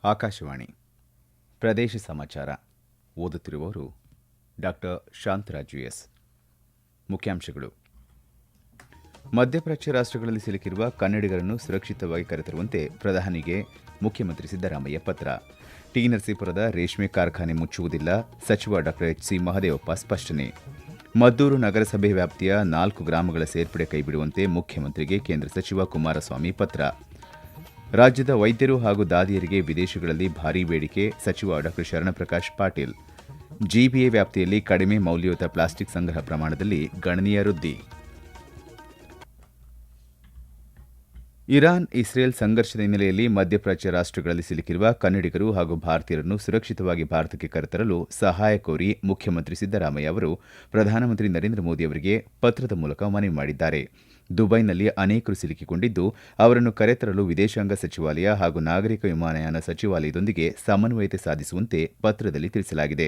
ಆಕಾಶವಾಣಿ ಪ್ರದೇಶ ಸಮಾಚಾರ ಓದುತ್ತಿರುವವರು doctor Shantaraju S. ಮುಖ್ಯಾಂಶಗಳು: ಮಧ್ಯಪ್ರಾಚ್ಯ ರಾಷ್ಟಗಳಲ್ಲಿ ಸಿಲುಕಿರುವ ಕನ್ನಡಿಗರನ್ನು ಸುರಕ್ಷಿತವಾಗಿ ಕರೆತರುವಂತೆ ಪ್ರಧಾನಿಗೆ ಮುಖ್ಯಮಂತ್ರಿ ಸಿದ್ದರಾಮಯ್ಯ ಪತ್ರ. ಟಿ. ನರಸೀಪುರದ ರೇಷ್ಮೆ ಕಾರ್ಖಾನೆ ಮುಚ್ಚುವುದಿಲ್ಲ, ಸಚಿವ ಡಾ ಎಚ್. ಸಿ. ಮಹದೇವಪ್ಪ ಸ್ಪಷ್ಟನೆ. ಮದ್ದೂರು ನಗರಸಭೆ ವ್ಯಾಪ್ತಿಯ 4 ಗ್ರಾಮಗಳ ಸೇರ್ಪಡೆ ಕೈಬಿಡುವಂತೆ ಮುಖ್ಯಮಂತ್ರಿಗೆ ಕೇಂದ್ರ ಸಚಿವ ಕುಮಾರಸ್ವಾಮಿ ಪತ್ರ. ರಾಜ್ಯದ ವೈದ್ಯರು ಹಾಗೂ ದಾದಿಯರಿಗೆ ವಿದೇಶಗಳಲ್ಲಿ ಭಾರೀ ಬೇಡಿಕೆ, ಸಚಿವ ಡಾ ಶರಣಪ್ರಕಾಶ್ ಪಾಟೀಲ್. ಜಿಬಿಎ ವ್ಯಾಪ್ತಿಯಲ್ಲಿ ಕಡಿಮೆ ಮೌಲ್ಯಯುತ ಪ್ಲಾಸ್ಟಿಕ್ ಸಂಗ್ರಹ ಪ್ರಮಾಣದಲ್ಲಿ ಗಣನೀಯ ವೃದ್ಧಿ. ಇರಾನ್ ಇಸ್ರೇಲ್ ಸಂಘರ್ಷದ ಹಿನ್ನೆಲೆಯಲ್ಲಿ ಮಧ್ಯಪ್ರಾಚ್ಯ ರಾಷ್ಟಗಳಲ್ಲಿ ಸಿಲುಕಿರುವ ಕನ್ನಡಿಗರು ಹಾಗೂ ಭಾರತೀಯರನ್ನು ಸುರಕ್ಷಿತವಾಗಿ ಭಾರತಕ್ಕೆ ಕರೆತರಲು ಸಹಾಯ ಕೋರಿ ಮುಖ್ಯಮಂತ್ರಿ ಸಿದ್ದರಾಮಯ್ಯ ಅವರು ಪ್ರಧಾನಮಂತ್ರಿ ನರೇಂದ್ರ ಮೋದಿ ಅವರಿಗೆ ಪತ್ರದ ಮೂಲಕ ಮನವಿ ಮಾಡಿದ್ದಾರೆ. ದುಬೈನಲ್ಲಿ ಅನೇಕರು ಸಿಲುಕಿಕೊಂಡಿದ್ದು, ಅವರನ್ನು ಕರೆತರಲು ವಿದೇಶಾಂಗ ಸಚಿವಾಲಯ ಹಾಗೂ ನಾಗರಿಕ ವಿಮಾನಯಾನ ಸಚಿವಾಲಯದೊಂದಿಗೆ ಸಮನ್ವಯತೆ ಸಾಧಿಸುವಂತೆ ಪತ್ರದಲ್ಲಿ ತಿಳಿಸಲಾಗಿದೆ.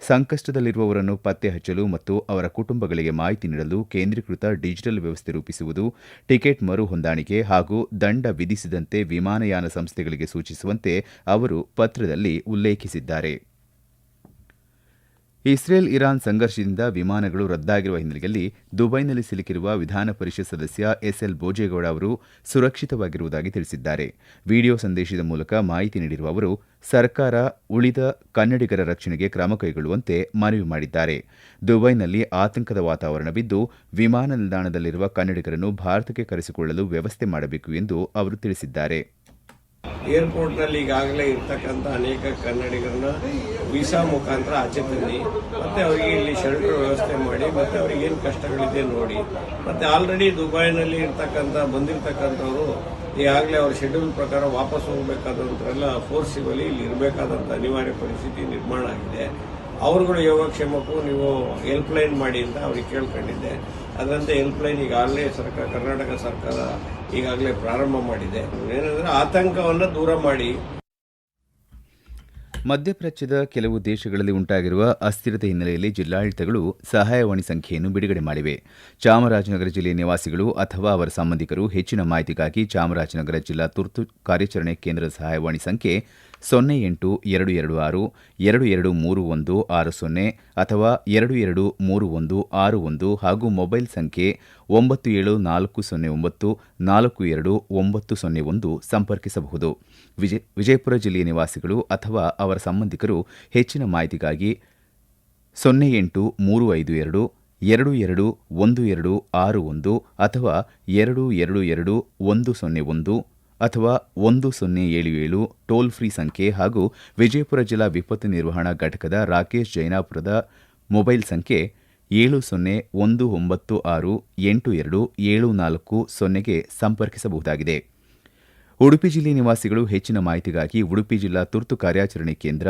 ಸಂಕಷ್ಟದಲ್ಲಿರುವವರನ್ನು ಪತ್ತೆ ಹಚ್ಚಲು ಮತ್ತು ಅವರ ಕುಟುಂಬಗಳಿಗೆ ಮಾಹಿತಿ ನೀಡಲು ಕೇಂದ್ರೀಕೃತ ಡಿಜಿಟಲ್ ವ್ಯವಸ್ಥೆ ರೂಪಿಸುವುದು, ಟಿಕೆಟ್ ಮರು ಹೊಂದಾಣಿಕೆ ಹಾಗೂ ದಂಡ ವಿಧಿಸಿದಂತೆ ವಿಮಾನಯಾನ ಸಂಸ್ಥೆಗಳಿಗೆ ಸೂಚಿಸುವಂತೆ ಅವರು ಪತ್ರದಲ್ಲಿ ಉಲ್ಲೇಖಿಸಿದ್ದಾರೆ. ಇಸ್ರೇಲ್ ಇರಾನ್ ಸಂಘರ್ಷದಿಂದ ವಿಮಾನಗಳು ರದ್ದಾಗಿರುವ ಹಿನ್ನೆಲೆಯಲ್ಲಿ ದುಬೈನಲ್ಲಿ ಸಿಲುಕಿರುವ ವಿಧಾನ ಪರಿಷತ್ ಸದಸ್ಯ ಎಸ್ಎಲ್ ಬೋಜೇಗೌಡ ಅವರು ಸುರಕ್ಷಿತವಾಗಿರುವುದಾಗಿ ತಿಳಿಸಿದ್ದಾರೆ. ವಿಡಿಯೋ ಸಂದೇಶದ ಮೂಲಕ ಮಾಹಿತಿ ನೀಡಿರುವ ಅವರು, ಸರ್ಕಾರ ಉಳಿದ ಕನ್ನಡಿಗರ ರಕ್ಷಣೆಗೆ ಕ್ರಮ ಕೈಗೊಳ್ಳುವಂತೆ ಮನವಿ ಮಾಡಿದ್ದಾರೆ. ದುಬೈನಲ್ಲಿ ಆತಂಕದ ವಾತಾವರಣವಿದ್ದು, ವಿಮಾನ ನಿಲ್ದಾಣದಲ್ಲಿರುವ ಕನ್ನಡಿಗರನ್ನು ಭಾರತಕ್ಕೆ ಕರೆಸಿಕೊಳ್ಳಲು ವ್ಯವಸ್ಥೆ ಮಾಡಬೇಕು ಎಂದು ಅವರು ತಿಳಿಸಿದ್ದಾರೆ. ಏರ್ಪೋರ್ಟ್ನಲ್ಲಿ ಈಗಾಗಲೇ ಇರ್ತಕ್ಕಂಥ ಅನೇಕ ಕನ್ನಡಿಗರನ್ನ ವೀಸಾ ಮುಖಾಂತರ ಆಚೆ ತನ್ನಿ, ಮತ್ತೆ ಅವರಿಗೆ ಇಲ್ಲಿ ಶೆಲ್ಟರ್ ವ್ಯವಸ್ಥೆ ಮಾಡಿ, ಮತ್ತೆ ಅವ್ರಿಗೆ ಏನು ಕಷ್ಟಗಳಿದೆ ನೋಡಿ. ಮತ್ತೆ ಆಲ್ರೆಡಿ ದುಬೈನಲ್ಲಿ ಬಂದಿರತಕ್ಕಂಥವರು ಈಗಾಗಲೇ ಅವ್ರ ಶೆಡ್ಯೂಲ್ ಪ್ರಕಾರ ವಾಪಸ್ ಹೋಗಬೇಕಾದಂಥವರೆಲ್ಲ ಫೋರ್ಸಿಬಲಿ ಇಲ್ಲಿ ಇರಬೇಕಾದಂಥ ಅನಿವಾರ್ಯ ಪರಿಸ್ಥಿತಿ ನಿರ್ಮಾಣ ಆಗಿದೆ. ಅವರುಗಳು ಯೋಗಕ್ಷೇಮಕ್ಕೂ ನೀವು ಹೆಲ್ಪ್ಲೈನ್ ಮಾಡಿ ಅಂತ ಅವ್ರಿಗೆ ಕೇಳ್ಕೊಂಡಿದ್ದೆ. ಅದರಂತೆ ಹೆಲ್ಪ್ಲೈನ್ ಈಗಾಗಲೇ ಕರ್ನಾಟಕ ಸರ್ಕಾರ ಈಗಾಗಲೇ ಪ್ರಾರಂಭ ಮಾಡಿದೆ. ಏನಂದ್ರೆ ಆತಂಕವನ್ನು ದೂರ ಮಾಡಿ. ಮಧ್ಯಪ್ರಾಚ್ಯದ ಕೆಲವು ದೇಶಗಳಲ್ಲಿ ಉಂಟಾಗಿರುವ ಅಸ್ಥಿರತೆ ಹಿನ್ನೆಲೆಯಲ್ಲಿ ಜಿಲ್ಲಾಡಳಿತಗಳು ಸಹಾಯವಾಣಿ ಸಂಖ್ಯೆಯನ್ನು ಬಿಡುಗಡೆ ಮಾಡಿವೆ. ಚಾಮರಾಜನಗರ ಜಿಲ್ಲೆಯ ನಿವಾಸಿಗಳು ಅಥವಾ ಅವರ ಸಂಬಂಧಿಕರು ಹೆಚ್ಚಿನ ಮಾಹಿತಿಗಾಗಿ ಚಾಮರಾಜನಗರ ಜಿಲ್ಲಾ ತುರ್ತು ಕಾರ್ಯಾಚರಣೆ ಕೇಂದ್ರದ ಸಹಾಯವಾಣಿ ಸಂಖ್ಯೆ 08-226-223160 ಅಥವಾ 223161 ಹಾಗೂ ಮೊಬೈಲ್ ಸಂಖ್ಯೆ 9740942901 ಸಂಪರ್ಕಿಸಬಹುದು. ವಿಜಯಪುರ ಜಿಲ್ಲೆಯ ನಿವಾಸಿಗಳು ಅಥವಾ ಅವರ ಸಂಬಂಧಿಕರು ಹೆಚ್ಚಿನ ಮಾಹಿತಿಗಾಗಿ 08-352-221261 ಅಥವಾ 222101 ಅಥವಾ 1077 ಟೋಲ್ ಫ್ರೀ ಸಂಖ್ಯೆ ಹಾಗೂ ವಿಜಯಪುರ ಜಿಲ್ಲಾ ವಿಪತ್ತು ನಿರ್ವಹಣಾ ಘಟಕದ ರಾಕೇಶ್ ಜೈನಾಪುರದ ಮೊಬೈಲ್ ಸಂಖ್ಯೆ 7019682740ಗೆ ಸಂಪರ್ಕಿಸಬಹುದಾಗಿದೆ. ಉಡುಪಿ ಜಿಲ್ಲೆಯ ನಿವಾಸಿಗಳು ಹೆಚ್ಚಿನ ಮಾಹಿತಿಗಾಗಿ ಉಡುಪಿ ಜಿಲ್ಲಾ ತುರ್ತು ಕಾರ್ಯಾಚರಣೆ ಕೇಂದ್ರ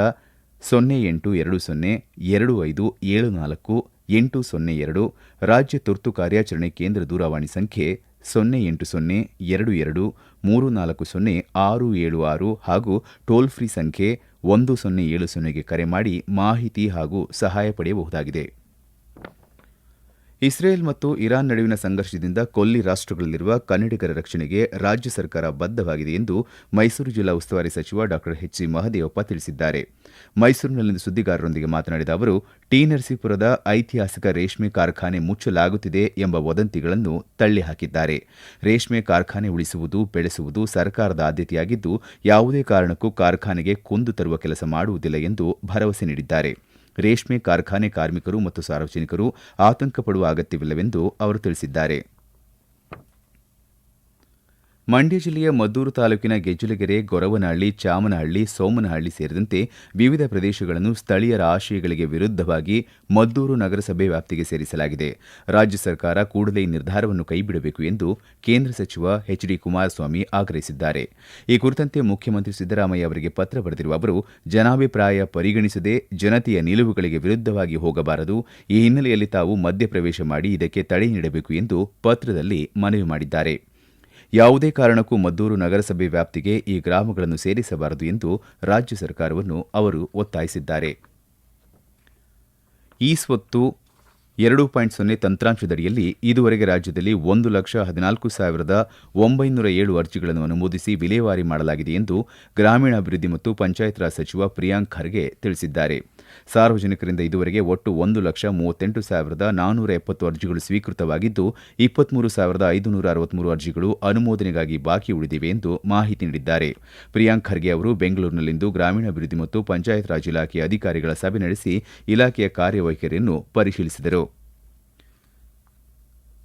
082025740802, ರಾಜ್ಯ ತುರ್ತು ಕಾರ್ಯಾಚರಣೆ ಕೇಂದ್ರ ದೂರವಾಣಿ ಸಂಖ್ಯೆ 0820240676 ಹಾಗೂ ಟೋಲ್ ಫ್ರೀ ಸಂಖ್ಯೆ 1070ಗೆ ಕರೆ ಮಾಡಿ ಮಾಹಿತಿ ಹಾಗೂ ಸಹಾಯ ಪಡೆಯಬಹುದಾಗಿದೆ. ಇಸ್ರೇಲ್ ಮತ್ತು ಇರಾನ್ ನಡುವಿನ ಸಂಘರ್ಷದಿಂದ ಕೊಲ್ಲಿ ರಾಷ್ಟಗಳಲ್ಲಿರುವ ಕನ್ನಡಿಗರ ರಕ್ಷಣೆಗೆ ರಾಜ್ಯ ಸರ್ಕಾರ ಬದ್ಧವಾಗಿದೆ ಎಂದು ಮೈಸೂರು ಜಿಲ್ಲಾ ಉಸ್ತುವಾರಿ ಸಚಿವ ಡಾ ಎಚ್. ಸಿ. ಮಹದೇವಪ್ಪ ತಿಳಿಸಿದ್ದಾರೆ. ಮೈಸೂರಿನಲ್ಲಿಂದು ಸುದ್ದಿಗಾರರೊಂದಿಗೆ ಮಾತನಾಡಿದ ಅವರು, ಟಿ. ನರಸೀಪುರದ ಐತಿಹಾಸಿಕ ರೇಷ್ಮೆ ಕಾರ್ಖಾನೆ ಮುಚ್ಚಲಾಗುತ್ತಿದೆ ಎಂಬ ವದಂತಿಗಳನ್ನು ತಳ್ಳಿಹಾಕಿದ್ದಾರೆ. ರೇಷ್ಮೆ ಕಾರ್ಖಾನೆ ಉಳಿಸುವುದು, ಬೆಳೆಸುವುದು ಸರ್ಕಾರದ ಆದ್ಯತೆಯಾಗಿದ್ದು, ಯಾವುದೇ ಕಾರಣಕ್ಕೂ ಕಾರ್ಖಾನೆಗೆ ಕುಂದು ತರುವ ಕೆಲಸ ಮಾಡುವುದಿಲ್ಲ ಎಂದು ಭರವಸೆ ನೀಡಿದ್ದಾರೆ. ರೇಷ್ಮೆ ಕಾರ್ಖಾನೆ ಕಾರ್ಮಿಕರು ಮತ್ತು ಸಾರ್ವಜನಿಕರು ಆತಂಕ ಪಡುವ ಅಗತ್ಯವಿಲ್ಲವೆಂದು ಅವರು ತಿಳಿಸಿದ್ದಾರೆ. ಮಂಡ್ಯ ಜಿಲ್ಲೆಯ ಮದ್ದೂರು ತಾಲೂಕಿನ ಗೆಜ್ಜಲಗೆರೆ, ಗೊರವನಹಳ್ಳಿ, ಚಾಮನಹಳ್ಳಿ, ಸೋಮನಹಳ್ಳಿ ಸೇರಿದಂತೆ ವಿವಿಧ ಪ್ರದೇಶಗಳನ್ನು ಸ್ಥಳೀಯರ ಆಶಯಗಳಿಗೆ ವಿರುದ್ಧವಾಗಿ ಮದ್ದೂರು ನಗರಸಭೆ ವ್ಯಾಪ್ತಿಗೆ ಸೇರಿಸಲಾಗಿದೆ. ರಾಜ್ಯ ಸರ್ಕಾರ ಕೂಡಲೇ ಈ ನಿರ್ಧಾರವನ್ನು ಕೈಬಿಡಬೇಕು ಎಂದು ಕೇಂದ್ರ ಸಚಿವ ಎಚ್. ಡಿ. ಕುಮಾರಸ್ವಾಮಿ ಆಗ್ರಹಿಸಿದ್ದಾರೆ. ಈ ಕುರಿತಂತೆ ಮುಖ್ಯಮಂತ್ರಿ ಸಿದ್ದರಾಮಯ್ಯ ಅವರಿಗೆ ಪತ್ರ ಬರೆದಿರುವ ಅವರು, ಜನಾಭಿಪ್ರಾಯ ಪರಿಗಣಿಸದೆ ಜನತೆಯ ನಿಲುವುಗಳಿಗೆ ವಿರುದ್ಧವಾಗಿ ಹೋಗಬಾರದು. ಈ ಹಿನ್ನೆಲೆಯಲ್ಲಿ ತಾವು ಮಧ್ಯಪ್ರವೇಶ ಮಾಡಿ ಇದಕ್ಕೆ ತಡೆ ನೀಡಬೇಕು ಎಂದು ಪತ್ರದಲ್ಲಿ ಮನವಿ ಮಾಡಿದ್ದಾರೆ. ಯಾವುದೇ ಕಾರಣಕ್ಕೂ ಮದ್ದೂರು ನಗರಸಭೆ ವ್ಯಾಪ್ತಿಗೆ ಈ ಗ್ರಾಮಗಳನ್ನು ಸೇರಿಸಬಾರದು ಎಂದು ರಾಜ್ಯ ಸರ್ಕಾರವನ್ನು ಅವರು ಒತ್ತಾಯಿಸಿದ್ದಾರೆ. ಈ ಸ್ವತ್ತು 2.0 ತಂತ್ರಾಂಶದಡಿಯಲ್ಲಿ ಇದುವರೆಗೆ ರಾಜ್ಯದಲ್ಲಿ 1,14,907 ಅರ್ಜಿಗಳನ್ನು ಅನುಮೋದಿಸಿ ವಿಲೇವಾರಿ ಮಾಡಲಾಗಿದೆ ಎಂದು ಗ್ರಾಮೀಣಾಭಿವೃದ್ಧಿ ಮತ್ತು ಪಂಚಾಯತ್ ರಾಜ್ ಸಚಿವ ಪ್ರಿಯಾಂಕ್ ಖರ್ಗೆ ತಿಳಿಸಿದ್ದಾರೆ. ಸಾರ್ವಜನಿಕರಿಂದ ಇದುವರೆಗೆ ಒಟ್ಟು 1,38,470 ಅರ್ಜಿಗಳು ಸ್ವೀಕೃತವಾಗಿದ್ದು 23,563 ಅರ್ಜಿಗಳು ಅನುಮೋದನೆಗಾಗಿ ಬಾಕಿ ಉಳಿದಿವೆ ಎಂದು ಮಾಹಿತಿ ನೀಡಿದ್ದಾರೆ. ಪ್ರಿಯಾಂಕ್ ಖರ್ಗೆ ಅವರು ಬೆಂಗಳೂರಿನಲ್ಲಿಂದು ಗ್ರಾಮೀಣಾಭಿವೃದ್ಧಿ ಮತ್ತು ಪಂಚಾಯತ್ ರಾಜ್ ಇಲಾಖೆಯ ಅಧಿಕಾರಿಗಳ ಸಭೆ ನಡೆಸಿ ಇಲಾಖೆಯ ಕಾರ್ಯವೈಖರಿಯನ್ನು ಪರಿಶೀಲಿಸಿದರು.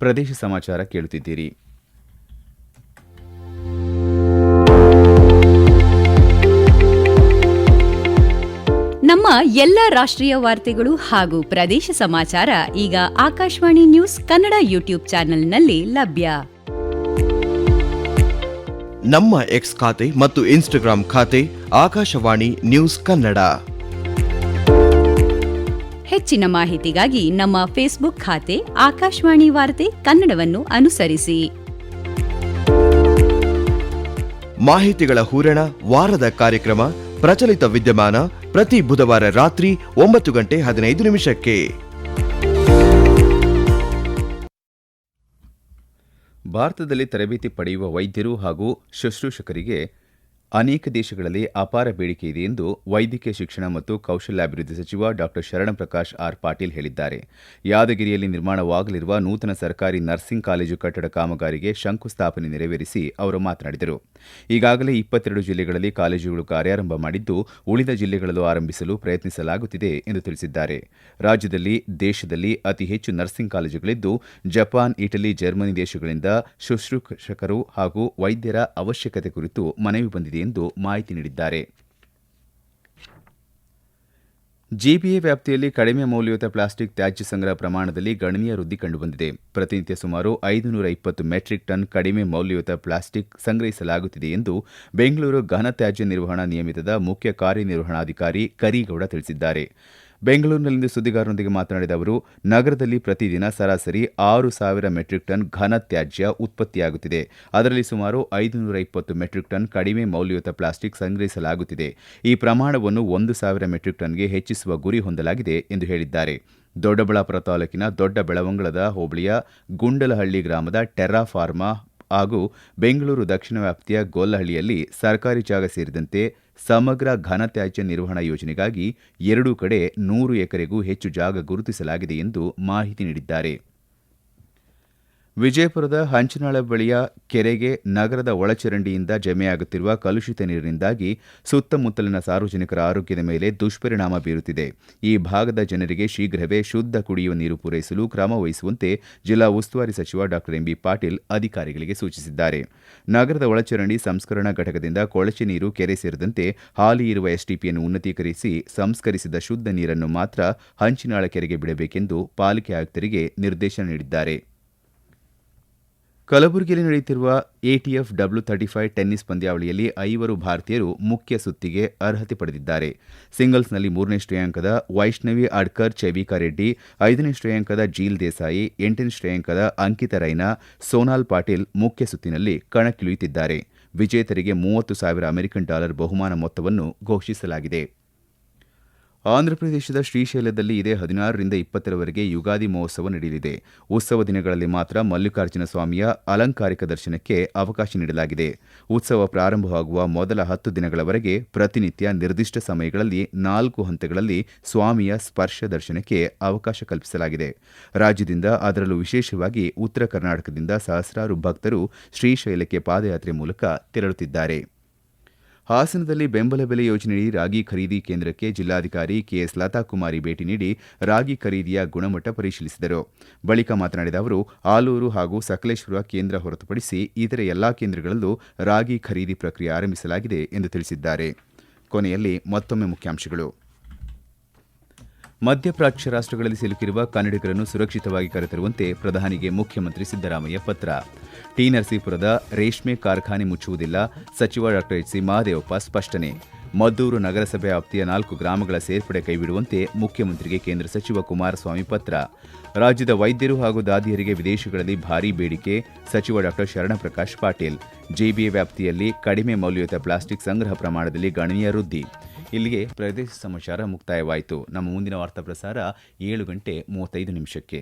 ಪ್ರದೇಶ ಸಮಾಚಾರ ಕೇಳುತ್ತಿದ್ದೀರಿ. ನಮ್ಮ ಎಲ್ಲ ರಾಷ್ಟ್ರೀಯ ವಾರ್ತೆಗಳು ಹಾಗೂ ಪ್ರದೇಶ ಸಮಾಚಾರ ಈಗ ಆಕಾಶವಾಣಿ ನ್ಯೂಸ್ ಕನ್ನಡ ಯೂಟ್ಯೂಬ್ ಚಾನೆಲ್ನಲ್ಲಿ ಲಭ್ಯ. ನಮ್ಮ ಎಕ್ಸ್ ಖಾತೆ ಮತ್ತು ಇನ್ಸ್ಟಾಗ್ರಾಂ ಖಾತೆ ಆಕಾಶವಾಣಿ ನ್ಯೂಸ್ ಕನ್ನಡ. ಹೆಚ್ಚಿನ ಮಾಹಿತಿಗಾಗಿ ನಮ್ಮ ಫೇಸ್ಬುಕ್ ಖಾತೆ ಆಕಾಶವಾಣಿ ವಾರ್ತೆ ಕನ್ನಡವನ್ನು ಅನುಸರಿಸಿ. ಮಾಹಿತಿಗಳ ಹೂರಣ, ವಾರದ ಕಾರ್ಯಕ್ರಮ, ಪ್ರಚಲಿತ ವಿದ್ಯಮಾನ ಪ್ರತಿ ಬುಧವಾರ ರಾತ್ರಿ 9:15 ಭಾರತದಲ್ಲಿ ತರಬೇತಿ ಪಡೆಯುವ ವೈದ್ಯರು ಹಾಗೂ ಶುಶ್ರೂಷಕರಿಗೆ ಅನೇಕ ದೇಶಗಳಲ್ಲಿ ಅಪಾರ ಬೇಡಿಕೆ ಇದೆ ಎಂದು ವೈದ್ಯಕೀಯ ಶಿಕ್ಷಣ ಮತ್ತು ಕೌಶಲ್ಯಾಭಿವೃದ್ಧಿ ಸಚಿವ ಡಾ ಶರಣಪ್ರಕಾಶ್ ಆರ್ ಪಾಟೀಲ್ ಹೇಳಿದ್ದಾರೆ. ಯಾದಗಿರಿಯಲ್ಲಿ ನಿರ್ಮಾಣವಾಗಲಿರುವ ನೂತನ ಸರ್ಕಾರಿ ನರ್ಸಿಂಗ್ ಕಾಲೇಜು ಕಟ್ಟಡ ಕಾಮಗಾರಿಗೆ ಶಂಕುಸ್ಥಾಪನೆ ನೆರವೇರಿಸಿ ಅವರು ಮಾತನಾಡಿದರು. ಈಗಾಗಲೇ 22 ಜಿಲ್ಲೆಗಳಲ್ಲಿ ಕಾಲೇಜುಗಳು ಕಾರ್ಯಾರಂಭ ಮಾಡಿದ್ದು, ಉಳಿದ ಜಿಲ್ಲೆಗಳಲ್ಲೂ ಆರಂಭಿಸಲು ಪ್ರಯತ್ನಿಸಲಾಗುತ್ತಿದೆ ಎಂದು ತಿಳಿಸಿದ್ದಾರೆ. ರಾಜ್ಯದಲ್ಲಿ ದೇಶದಲ್ಲಿ ಅತಿ ಹೆಚ್ಚು ನರ್ಸಿಂಗ್ ಕಾಲೇಜುಗಳಿದ್ದು, ಜಪಾನ್, ಇಟಲಿ, ಜರ್ಮನಿ ದೇಶಗಳಿಂದ ಶುಶ್ರೂಷಕರು ಹಾಗೂ ವೈದ್ಯರ ಅವಶ್ಯಕತೆ ಕುರಿತು ಮನವಿ ಬಂದಿದೆ ಎಂದು ಮಾಹಿತಿ ನೀಡಿದ್ದಾರೆ. ಜಿಬಿಎ ವ್ಯಾಪ್ತಿಯಲ್ಲಿ ಕಡಿಮೆ ಮೌಲ್ಯಯುತ ಪ್ಲಾಸ್ಟಿಕ್ ತ್ಯಾಜ್ಯ ಸಂಗ್ರಹ ಪ್ರಮಾಣದಲ್ಲಿ ಗಣನೀಯ ವೃದ್ಧಿ ಕಂಡುಬಂದಿದೆ. ಪ್ರತಿನಿತ್ಯ ಸುಮಾರು 520 ಮೆಟ್ರಿಕ್ ಟನ್ ಕಡಿಮೆ ಮೌಲ್ಯಯುತ ಪ್ಲಾಸ್ಟಿಕ್ ಸಂಗ್ರಹಿಸಲಾಗುತ್ತಿದೆ ಎಂದು ಬೆಂಗಳೂರು ಘನ ತ್ಯಾಜ್ಯ ನಿರ್ವಹಣಾ ನಿಯಮಿತದ ಮುಖ್ಯ ಕಾರ್ಯನಿರ್ವಹಣಾಧಿಕಾರಿ ಕರೀಗೌಡ ತಿಳಿಸಿದ್ದಾರೆ. ಬೆಂಗಳೂರಿನಲ್ಲಿಂದು ಸುದ್ದಿಗಾರರೊಂದಿಗೆ ಮಾತನಾಡಿದ ಅವರು, ನಗರದಲ್ಲಿ ಪ್ರತಿದಿನ ಸರಾಸರಿ 6,000 ಮೆಟ್ರಿಕ್ ಟನ್ ಘನ ತ್ಯಾಜ್ಯ ಉತ್ಪತ್ತಿಯಾಗುತ್ತಿದೆ. ಅದರಲ್ಲಿ ಸುಮಾರು 520 ಮೆಟ್ರಿಕ್ ಟನ್ ಕಡಿಮೆ ಮೌಲ್ಯಯುತ ಪ್ಲಾಸ್ಟಿಕ್ ಸಂಗ್ರಹಿಸಲಾಗುತ್ತಿದೆ. ಈ ಪ್ರಮಾಣವನ್ನು 1,000 ಮೆಟ್ರಿಕ್ ಟನ್ಗೆ ಹೆಚ್ಚಿಸುವ ಗುರಿ ಹೊಂದಲಾಗಿದೆ ಎಂದು ಹೇಳಿದ್ದಾರೆ. ದೊಡ್ಡಬಳ್ಳಾಪುರ ತಾಲೂಕಿನ ದೊಡ್ಡ ಬೆಳವಂಗಲದ ಹೋಬಳಿಯ ಗುಂಡಲಹಳ್ಳಿ ಗ್ರಾಮದ ಟೆರ್ರಾ ಫಾರ್ಮಾ ಹಾಗೂ ಬೆಂಗಳೂರು ದಕ್ಷಿಣ ವ್ಯಾಪ್ತಿಯ ಗೊಲ್ಲಹಳ್ಳಿಯಲ್ಲಿ ಸರ್ಕಾರಿ ಜಾಗ ಸೇರಿದಂತೆ ಸಮಗ್ರ ಘನತ್ಯಾಜ್ಯ ನಿರ್ವಹಣಾ ಯೋಜನೆಗಾಗಿ 2 ಕಡೆ 100 ಎಕರೆಗೂ ಹೆಚ್ಚು ಜಾಗ ಗುರುತಿಸಲಾಗಿದೆ ಎಂದು ಮಾಹಿತಿ ನೀಡಿದ್ದಾರೆ. ವಿಜಯಪುರದ ಹಂಚನಾಳ ಬಳಿಯ ಕೆರೆಗೆ ನಗರದ ಒಳಚರಂಡಿಯಿಂದ ಜಮೆಯಾಗುತ್ತಿರುವ ಕಲುಷಿತ ನೀರಿನಿಂದಾಗಿ ಸುತ್ತಮುತ್ತಲಿನ ಸಾರ್ವಜನಿಕರ ಆರೋಗ್ಯದ ಮೇಲೆ ದುಷ್ಪರಿಣಾಮ ಬೀರುತ್ತಿದೆ. ಈ ಭಾಗದ ಜನರಿಗೆ ಶೀಘ್ರವೇ ಶುದ್ಧ ಕುಡಿಯುವ ನೀರು ಪೂರೈಸಲು ಕ್ರಮ ವಹಿಸುವಂತೆ ಜಿಲ್ಲಾ ಉಸ್ತುವಾರಿ ಸಚಿವ ಡಾ ಎಂಬಿ ಪಾಟೀಲ್ ಅಧಿಕಾರಿಗಳಿಗೆ ಸೂಚಿಸಿದ್ದಾರೆ. ನಗರದ ಒಳಚರಂಡಿ ಸಂಸ್ಕರಣಾ ಘಟಕದಿಂದ ಕೊಳಚೆ ನೀರು ಕೆರೆ ಸೇರಿದಂತೆ ಹಾಲಿ ಇರುವ ಎಸ್ಟಿಪಿಯನ್ನು ಉನ್ನತೀಕರಿಸಿ ಸಂಸ್ಕರಿಸಿದ ಶುದ್ಧ ನೀರನ್ನು ಮಾತ್ರ ಹಂಚಿನಾಳ ಕೆರೆಗೆ ಬಿಡಬೇಕೆಂದು ಪಾಲಿಕೆ ಆಯುಕ್ತರಿಗೆ ನಿರ್ದೇಶನ ನೀಡಿದ್ದಾರೆ. ಕಲಬುರಗಿಯಲ್ಲಿ ನಡೆಯುತ್ತಿರುವ ಎಟಿಎಫ್ W35 ಟೆನ್ನಿಸ್ ಪಂದ್ಯಾವಳಿಯಲ್ಲಿ 5 ಭಾರತೀಯರು ಮುಖ್ಯ ಸುತ್ತಿಗೆ ಅರ್ಹತೆ ಪಡೆದಿದ್ದಾರೆ. ಸಿಂಗಲ್ಸ್ನಲ್ಲಿ 3ನೇ ಶ್ರೇಯಾಂಕದ ವೈಷ್ಣವಿ ಅಡ್ಕರ್ ಚೈವಿಕಾ ರೆಡ್ಡಿ, 5ನೇ ಶ್ರೇಯಾಂಕದ ಜೀಲ್ ದೇಸಾಯಿ, 8ನೇ ಶ್ರೇಯಾಂಕದ ಅಂಕಿತಾ ರೈನಾ, ಸೋನಾಲ್ ಪಾಟೀಲ್ ಮುಖ್ಯ ಸುತ್ತಿನಲ್ಲಿ ಕಣಕ್ಕಿಳಿಯುತ್ತಿದ್ದಾರೆ. ವಿಜೇತರಿಗೆ $30,000 ಅಮೆರಿಕನ್ ಡಾಲರ್ ಬಹುಮಾನ ಮೊತ್ತವನ್ನು ಘೋಷಿಸಲಾಗಿದೆ. ಆಂಧ್ರಪ್ರದೇಶದ ಶ್ರೀಶೈಲದಲ್ಲಿ ಇದೇ 16ರಿಂದ 20ರವರೆಗೆ ಯುಗಾದಿ ಮಹೋತ್ಸವ ನಡೆಯಲಿದೆ. ಉತ್ಸವ ದಿನಗಳಲ್ಲಿ ಮಾತ್ರ ಮಲ್ಲಿಕಾರ್ಜುನ ಸ್ವಾಮಿಯ ಅಲಂಕಾರಿಕ ದರ್ಶನಕ್ಕೆ ಅವಕಾಶ ನೀಡಲಾಗಿದೆ. ಉತ್ಸವ ಪ್ರಾರಂಭವಾಗುವ ಮೊದಲ 10 ದಿನಗಳವರೆಗೆ ಪ್ರತಿನಿತ್ಯ ನಿರ್ದಿಷ್ಟ ಸಮಯಗಳಲ್ಲಿ 4 ಹಂತಗಳಲ್ಲಿ ಸ್ವಾಮಿಯ ಸ್ಪರ್ಶ ದರ್ಶನಕ್ಕೆ ಅವಕಾಶ ಕಲ್ಪಿಸಲಾಗಿದೆ. ರಾಜ್ಯದಿಂದ ಅದರಲ್ಲೂ ವಿಶೇಷವಾಗಿ ಉತ್ತರ ಕರ್ನಾಟಕದಿಂದ ಸಹಸ್ರಾರು ಭಕ್ತರು ಶ್ರೀಶೈಲಕ್ಕೆ ಪಾದಯಾತ್ರೆ ಮೂಲಕ ತೆರಳುತ್ತಿದ್ದಾರೆ. ಹಾಸನದಲ್ಲಿ ಬೆಂಬಲ ಬೆಲೆ ಯೋಜನೆಯಡಿ ರಾಗಿ ಖರೀದಿ ಕೇಂದ್ರಕ್ಕೆ ಜಿಲ್ಲಾಧಿಕಾರಿ ಕೆಎಸ್ ಲತಾಕುಮಾರಿ ಭೇಟಿ ನೀಡಿ ರಾಗಿ ಖರೀದಿಯ ಗುಣಮಟ್ಟ ಪರಿಶೀಲಿಸಿದರು. ಬಳಿಕ ಮಾತನಾಡಿದ ಅವರು, ಆಲೂರು ಹಾಗೂ ಸಕಲೇಶ್ವರ ಕೇಂದ್ರ ಹೊರತುಪಡಿಸಿ ಇತರೆ ಎಲ್ಲಾ ಕೇಂದ್ರಗಳಲ್ಲೂ ರಾಗಿ ಖರೀದಿ ಪ್ರಕ್ರಿಯೆ ಆರಂಭಿಸಲಾಗಿದೆ ಎಂದು ತಿಳಿಸಿದ್ದಾರೆ. ಕೊನೆಯಲ್ಲಿ ಮತ್ತೊಮ್ಮೆ ಮುಖ್ಯಾಂಶಗಳು. ಮಧ್ಯಪ್ರಾಚ್ಯ ರಾಷ್ಟ್ರಗಳಲ್ಲಿ ಸಿಲುಕಿರುವ ಕನ್ನಡಿಗರನ್ನು ಸುರಕ್ಷಿತವಾಗಿ ಕರೆತರುವಂತೆ ಪ್ರಧಾನಿಗೆ ಮುಖ್ಯಮಂತ್ರಿ ಸಿದ್ದರಾಮಯ್ಯ ಪತ್ರ. ಟಿ ನರಸೀಪುರದ ರೇಷ್ಮೆ ಕಾರ್ಖಾನೆ ಮುಚ್ಚುವುದಿಲ್ಲ, ಸಚಿವ ಡಾ ಎಚ್ ಸಿ ಮಹದೇವಪ್ಪ ಸ್ಪಷ್ಟನೆ. ಮದ್ದೂರು ನಗರಸಭೆ ವ್ಯಾಪ್ತಿಯ 4 ಗ್ರಾಮಗಳ ಸೇರ್ಪಡೆ ಕೈಬಿಡುವಂತೆ ಮುಖ್ಯಮಂತ್ರಿಗೆ ಕೇಂದ್ರ ಸಚಿವ ಕುಮಾರಸ್ವಾಮಿ ಪತ್ರ. ರಾಜ್ಯದ ವೈದ್ಯರು ಹಾಗೂ ದಾದಿಯರಿಗೆ ವಿದೇಶಗಳಲ್ಲಿ ಭಾರೀ ಬೇಡಿಕೆ, ಸಚಿವ ಡಾ ಶರಣಪ್ರಕಾಶ್ ಪಾಟೀಲ್. ಜಿಬಿಎ ವ್ಯಾಪ್ತಿಯಲ್ಲಿ ಕಡಿಮೆ ಮೌಲ್ಯಯುತ ಪ್ಲಾಸ್ಟಿಕ್ ಸಂಗ್ರಹ ಪ್ರಮಾಣದಲ್ಲಿ ಗಣನೀಯ ವೃದ್ಧಿ. ಇಲ್ಲಿಗೆ ಪ್ರದೇಶ ಸಮಾಚಾರ ಮುಕ್ತಾಯವಾಯಿತು. ನಮ್ಮ ಮುಂದಿನ ವಾರ್ತಾ ಪ್ರಸಾರ 7:35 ನಿಮಿಷಕ್ಕೆ.